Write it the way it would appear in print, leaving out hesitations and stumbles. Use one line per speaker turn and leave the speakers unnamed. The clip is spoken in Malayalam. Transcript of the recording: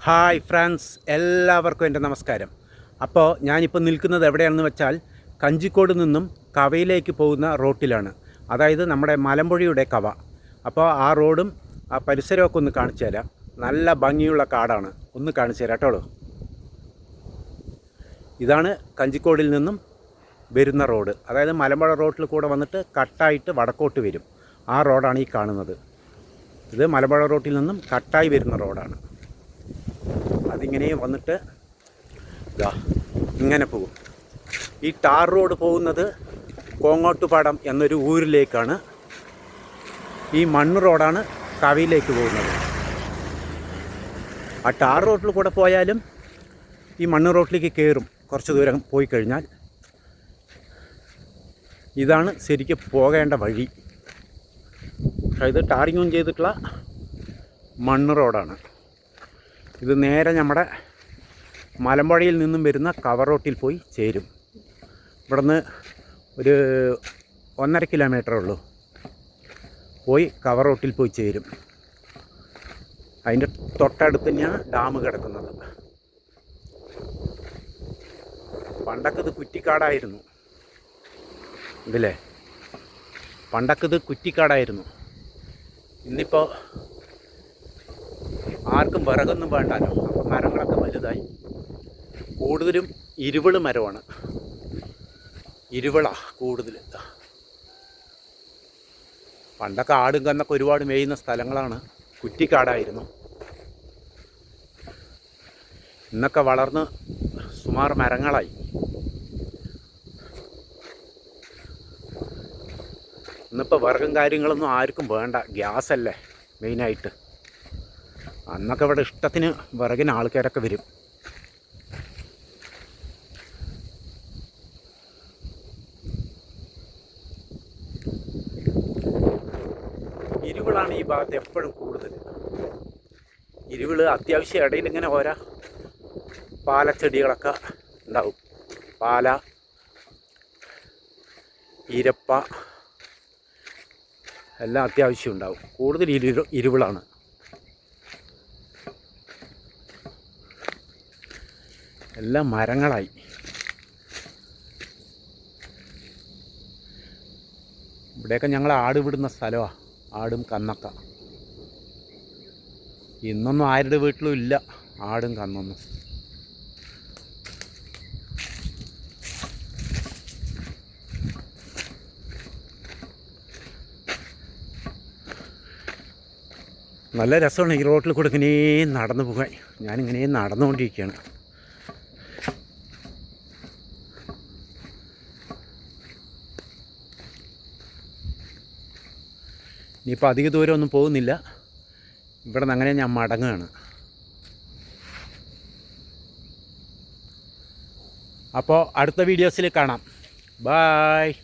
ഹായ് ഫ്രണ്ട്സ്, എല്ലാവർക്കും എൻ്റെ നമസ്കാരം. അപ്പോൾ ഞാനിപ്പോൾ നിൽക്കുന്നത് എവിടെയാണെന്ന് വെച്ചാൽ കഞ്ചിക്കോട് നിന്നും കവയിലേക്ക് പോകുന്ന റോട്ടിലാണ്. അതായത് നമ്മുടെ മലമ്പുഴയുടെ കവ. അപ്പോൾ ആ റോഡും ആ പരിസരമൊക്കെ ഒന്ന് കാണിച്ചു തരാം. നല്ല ഭംഗിയുള്ള കാടാണ്, ഒന്ന് കാണിച്ചു തരാം കേട്ടോ. ഇതാണ് കഞ്ചിക്കോടിൽ നിന്നും വരുന്ന റോഡ്. അതായത് മലമ്പുഴ റോഡിൽ കൂടെ വന്നിട്ട് കട്ടായിട്ട് വടക്കോട്ട് വരും. ആ റോഡാണ് ഈ കാണുന്നത്. ഇത് മലമ്പുഴ റോഡിൽ നിന്നും കട്ടായി വരുന്ന റോഡാണ്. അതിങ്ങനെ വന്നിട്ട് ഇങ്ങനെ പോകും. ഈ ടാർ റോഡ് പോകുന്നത് കോങ്ങോട്ടുപാടം എന്നൊരു ഊരിലേക്കാണ്. ഈ മണ്ണ് റോഡാണ് കവയിലേക്ക് പോകുന്നത്. ആ ടാർ റോഡിൽ കൂടെ പോയാലും ഈ മണ്ണ് റോഡിലേക്ക് കയറും. കുറച്ച് ദൂരം പോയി കഴിഞ്ഞാൽ ഇതാണ് ശരിക്കും പോകേണ്ട വഴി. ഇത് ടാറിങ്ങും ചെയ്തിട്ടുള്ള മണ്ണ് റോഡാണ്. ഇത് നേരെ നമ്മുടെ മലമ്പുഴയിൽ നിന്നും വരുന്ന കവ റോട്ടിൽ പോയി ചേരും. ഇവിടുന്ന് ഒരു 1.5 കിലോമീറ്ററേ ഉള്ളൂ. പോയി കവ റോട്ടിൽ പോയി ചേരും. അതിൻ്റെ തൊട്ടടുത്ത് തന്നെയാണ് ഡാം കിടക്കുന്നത്. പണ്ടൊക്കെ ഇത് കുറ്റിക്കാടായിരുന്നു. ഇതില്ലേ, പണ്ടൊക്കെ ഇത് കുറ്റിക്കാടായിരുന്നു. ഇന്നിപ്പോൾ ആർക്കും വിറകൊന്നും വേണ്ടാലോ. മരങ്ങളൊക്കെ വലുതായി. കൂടുതലും ഇരുവിള് മരമാണ്. ഇരുവിള കൂടുതൽ. പണ്ടൊക്കെ ആടും കന്നൊക്കെ ഒരുപാട് മേയുന്ന സ്ഥലങ്ങളാണ്. കുറ്റിക്കാടായിരുന്നു. ഇന്നൊക്കെ വളർന്ന് സുമാർ മരങ്ങളായി. ഇന്നിപ്പോൾ വിറകും കാര്യങ്ങളൊന്നും ആർക്കും വേണ്ട. ഗ്യാസല്ലേ മെയിനായിട്ട്. അന്നൊക്കെ ഇവിടെ ഇഷ്ടത്തിന് വിറകിന് ആൾക്കാരൊക്കെ വരും. ഇരുവിളാണ് ഈ ഭാഗത്ത് എപ്പോഴും കൂടുതൽ. ഇരുവിള് അത്യാവശ്യം ഇടയിൽ ഇങ്ങനെ ഓരോ പാലച്ചെടികളൊക്കെ ഉണ്ടാവും. പാല, ഈരപ്പ എല്ലാം അത്യാവശ്യം ഉണ്ടാവും. കൂടുതൽ ഇരുവിളാണ്. എല്ലാം മരങ്ങളായി. ഇവിടെയൊക്കെ ഞങ്ങൾ ആട് വിടുന്ന സ്ഥലമാണ്. ആടും കന്നൊക്ക. ഇന്നൊന്നും ആരുടെ വീട്ടിലും ഇല്ല ആടും കന്നൊന്നും. നല്ല രസമാണ് ഈ റോട്ടിൽ കൂടെ ഇങ്ങനെ നടന്നു പോകാൻ. ഞാനിങ്ങനെ നടന്നുകൊണ്ടിരിക്കുകയാണ്. ഇനിയിപ്പോൾ അധിക ദൂരമൊന്നും പോകുന്നില്ല. ഇവിടെ നിന്ന് അങ്ങനെ ഞാൻ മടങ്ങുകയാണ്. അപ്പോൾ അടുത്ത വീഡിയോസിൽ കാണാം. ബായ്.